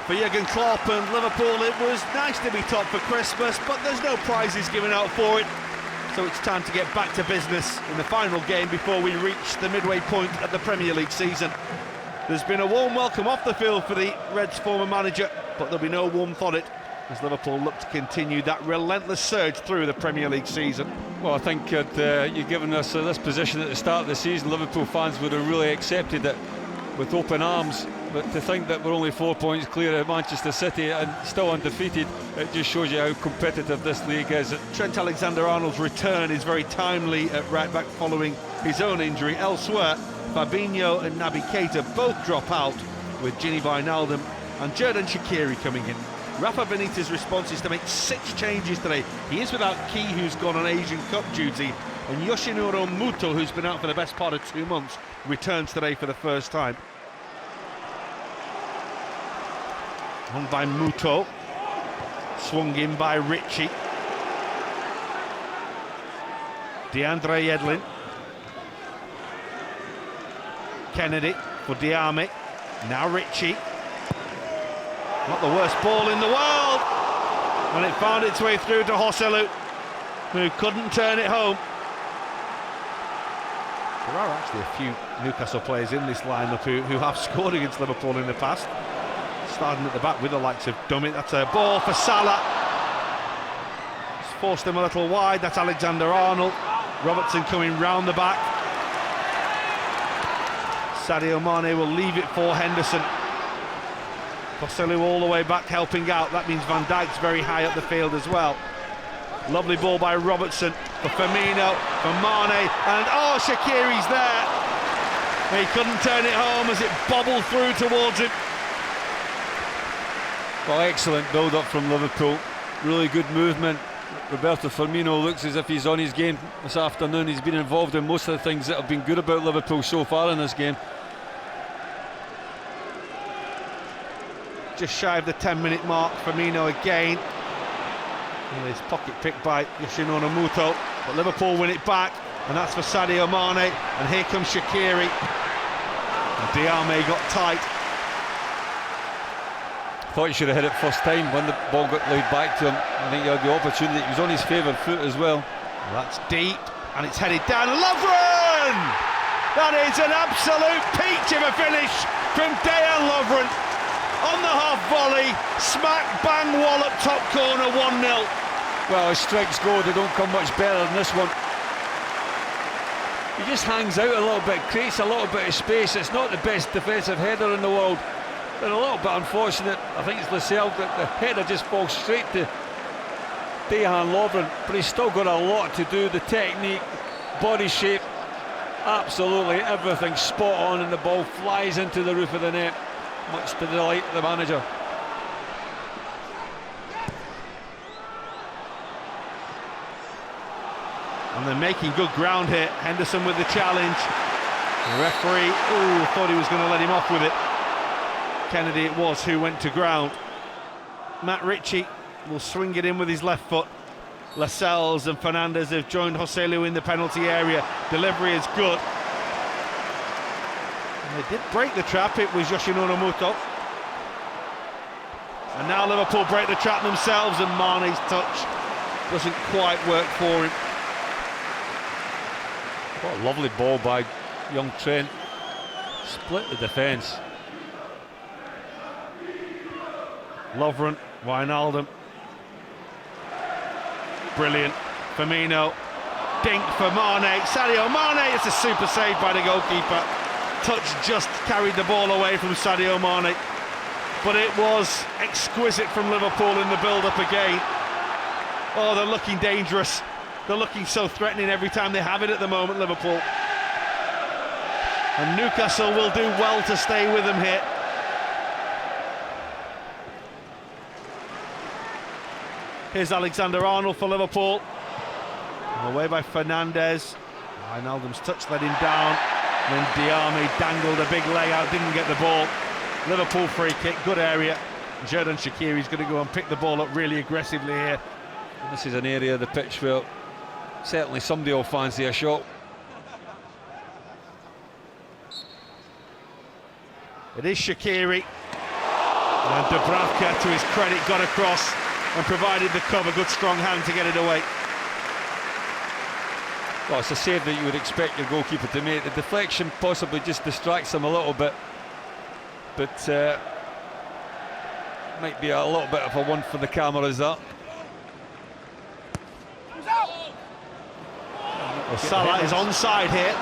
For Jürgen Klopp and Liverpool, it was nice to be top for Christmas, but there's no prizes given out for it. So it's time to get back to business in the final game before we reach the midway point of the Premier League season. There's been a warm welcome off the field for the Reds' former manager, but there'll be no warmth on it as Liverpool look to continue that relentless surge through the Premier League season. Well, I think you've given us this position at the start of the season. Liverpool fans would have really accepted it with open arms, but to think that we're only 4 points clear of Manchester City and still undefeated, it just shows you how competitive this league is. Trent Alexander-Arnold's return is very timely at right back following his own injury. Elsewhere, Fabinho and Keita both drop out, with Wijnaldum and Xherdan Shaqiri coming in. Rafa Benitez's response is to make 6 changes today. He is without Key, who's gone on Asian Cup duty, and Yoshinori Muto, who's been out for the best part of 2 months, returns today for the first time. On by Muto, swung in by Ritchie. DeAndre Yedlin. Kennedy for Diame. Now Ritchie. Not the worst ball in the world, and it found its way through to Joselu, who couldn't turn it home. There are actually a few Newcastle players in this lineup who have scored against Liverpool in the past. Starting at the back with the likes of Dummett. That's a ball for Salah. It's forced him a little wide. That's Alexander-Arnold. Robertson coming round the back. Sadio Mane will leave it for Henderson. Joselu all the way back helping out. That means Van Dijk's very high up the field as well. Lovely ball by Robertson for Firmino, for Mane, and oh, Shaqiri's there. He couldn't turn it home as it bobbled through towards him. Well, excellent build-up from Liverpool. Really good movement. Roberto Firmino looks as if he's on his game this afternoon. He's been involved in most of the things that have been good about Liverpool so far in this game. Just shy of the 10-minute mark, Firmino again. And his pocket picked by Yoshinori Muto, but Liverpool win it back, and that's for Sadio Mane, and here comes Shaqiri. And Diame got tight. Thought he should have hit it first time when the ball got laid back to him. I think he had the opportunity. He was on his favoured foot as well. That's deep, and it's headed down. Lovren! That is an absolute peach of a finish from Dejan Lovren. On the half volley, smack bang wallop top corner, 1-0. Well, his strikes go, they don't come much better than this one. He just hangs out a little bit, creates a little bit of space. It's not the best defensive header in the world. They're a little bit unfortunate. I think it's Lascelles that the header just falls straight to Dejan Lovren, but he's still got a lot to do. The technique, body shape, absolutely everything spot on, and the ball flies into the roof of the net, much to the delight of the manager. And they're making good ground here. Henderson with the challenge. The referee, thought he was going to let him off with it. Kennedy it was who went to ground. Matt Ritchie will swing it in with his left foot. Lascelles and Fernandes have joined Joselu in the penalty area. Delivery is good. And they did break the trap. It was Yoshinori Muto. And now Liverpool break the trap themselves, and Mane's touch doesn't quite work for him. What a lovely ball by young Trent. Split the defence. Lovren, Wijnaldum. Brilliant. Firmino. Dink for Mane. Sadio Mane. It's a super save by the goalkeeper. Touch just carried the ball away from Sadio Mane. But it was exquisite from Liverpool in the build-up again. Oh, they're looking dangerous. They're looking so threatening every time they have it at the moment, Liverpool. And Newcastle will do well to stay with them here. Here's Alexander-Arnold for Liverpool. Away by Fernandes. Wijnaldum's touch let him down. Then Diame dangled a big leg out, didn't get the ball. Liverpool free kick, good area. Xherdan Shaqiri's going to go and pick the ball up really aggressively here. And this is an area of the pitch where certainly somebody will fancy a shot. It is Shaqiri. And Dubravka, to his credit, got across and provided the cover. Good strong hand to get it away. Well, it's a save that you would expect your goalkeeper to make. The deflection possibly just distracts him a little bit, but might be a little bit of a one for the cameras, that. Well, Salah is onside here.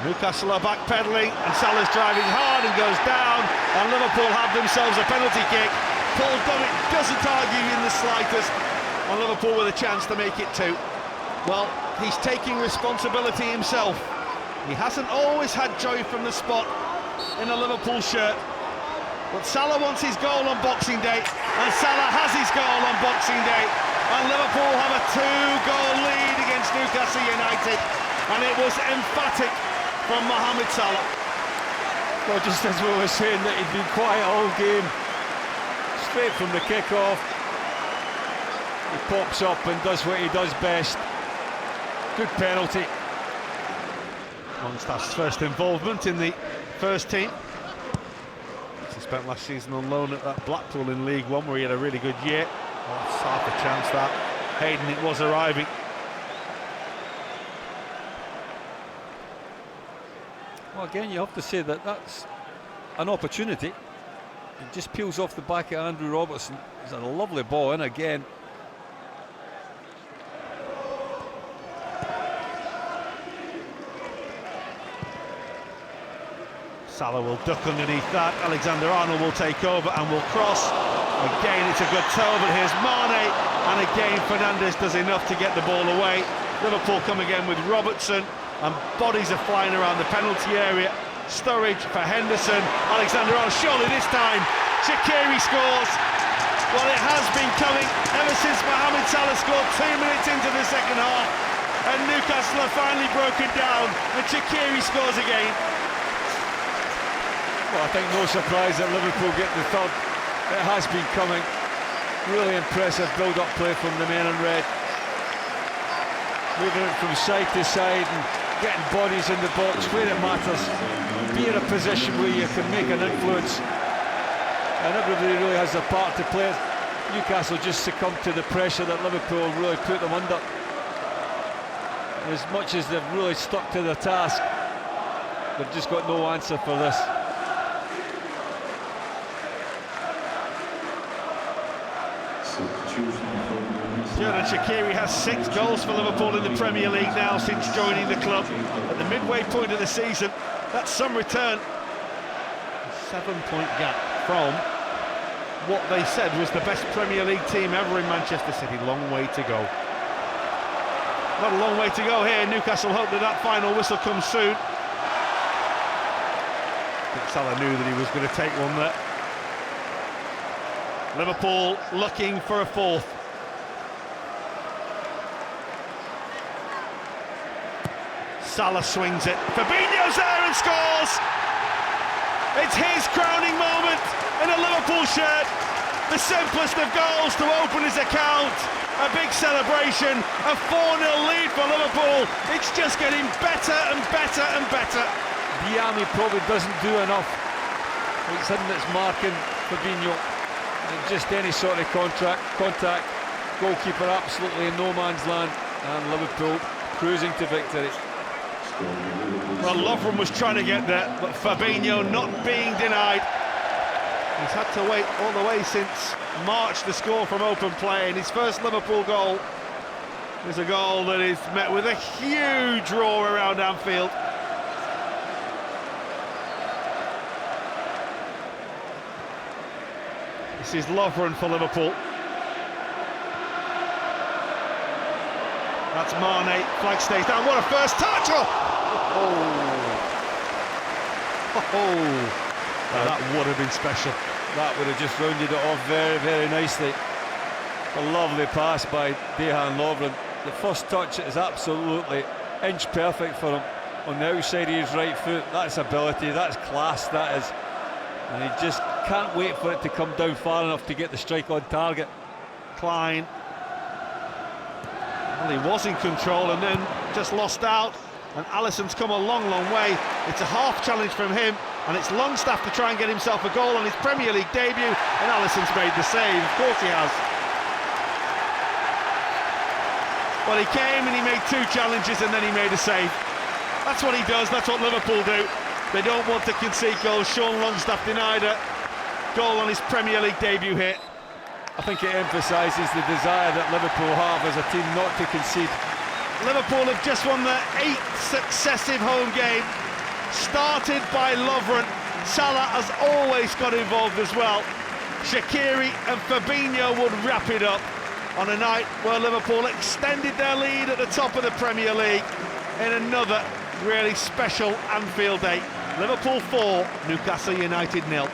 Newcastle are backpedaling, and Salah's driving hard and goes down, and Liverpool have themselves a penalty kick. Paul Dummett doesn't argue in the slightest, and Liverpool with a chance to make it 2. Well, he's taking responsibility himself. He hasn't always had joy from the spot in a Liverpool shirt, but Salah wants his goal on Boxing Day, and Salah has his goal on Boxing Day, and Liverpool have a 2-goal lead against Newcastle United, and it was emphatic from Mohamed Salah. Well, just as we were saying that he'd been quiet all game, straight from the kick-off, he pops up and does what he does best. Good penalty. Longstaff's first involvement in the first team. He spent last season on loan at that Blackpool in League One, where he had a really good year. Well, that's half a chance that Hayden it was arriving. Well, again, you have to say that that's an opportunity. He just peels off the back of Andrew Robertson. It's a lovely ball in again. Salah will duck underneath that. Alexander-Arnold will take over and will cross. Again, it's a good toe, but here's Mane, and again Fernandes does enough to get the ball away. Liverpool come again with Robertson, and bodies are flying around the penalty area. Sturridge for Henderson. Alexander-Arnold, surely this time Shaqiri scores. Well, it has been coming ever since Mohamed Salah scored 2 minutes into the second half, and Newcastle are finally broken down, and Shaqiri scores again. Well, I think no surprise that Liverpool get the third. It has been coming. Really impressive build-up play from the men in red. Moving it from side to side and getting bodies in the box where it matters. Be in a position where you can make an influence. And everybody really has a part to play. Newcastle just succumbed to the pressure that Liverpool really put them under. And as much as they've really stuck to their task, they've just got no answer for this. Xherdan Shaqiri has 6 goals for Liverpool in the Premier League now since joining the club. At the midway point of the season, that's some return. A 7-point gap from what they said was the best Premier League team ever in Manchester City. Long way to go. Not a long way to go here. Newcastle hope that that final whistle comes soon. I think Salah knew that he was going to take one there. Liverpool looking for a 4th. Salah swings it. Fabinho's there and scores! It's his crowning moment in a Liverpool shirt. The simplest of goals to open his account. A big celebration, a 4-0 lead for Liverpool. It's just getting better and better and better. Diami probably doesn't do enough. It's him that's marking Fabinho. And just any sort of contact. Goalkeeper absolutely in no man's land, and Liverpool cruising to victory. Well, Lovren was trying to get there, but Fabinho not being denied. He's had to wait all the way since March to score from open play, and his first Liverpool goal is a goal that is met with a huge roar around Anfield. This is Lovren for Liverpool. That's Mane, flag stays down, what a first touch! Now that would have been special. That would have just rounded it off very, very nicely. A lovely pass by Dejan Lovren. The first touch is absolutely inch perfect for him on the outside of his right foot. That's ability, that's class, that is. And he just can't wait for it to come down far enough to get the strike on target. Clyne. Well, he was in control and then just lost out. And Alisson's come a long, long way. It's a half challenge from him. and it's Longstaff to try and get himself a goal on his Premier League debut, and Alisson's made the save. Of course he has. Well, he came and he made 2 challenges and then he made a save. That's what he does, that's what Liverpool do. They don't want to concede goals. Sean Longstaff denied a goal on his Premier League debut hit. I think it emphasises the desire that Liverpool have as a team not to concede. Liverpool have just won their 8th successive home game, started by Lovren. Salah has always got involved as well. Shaqiri and Fabinho would wrap it up on a night where Liverpool extended their lead at the top of the Premier League in another really special Anfield day. Liverpool 4, Newcastle United 0.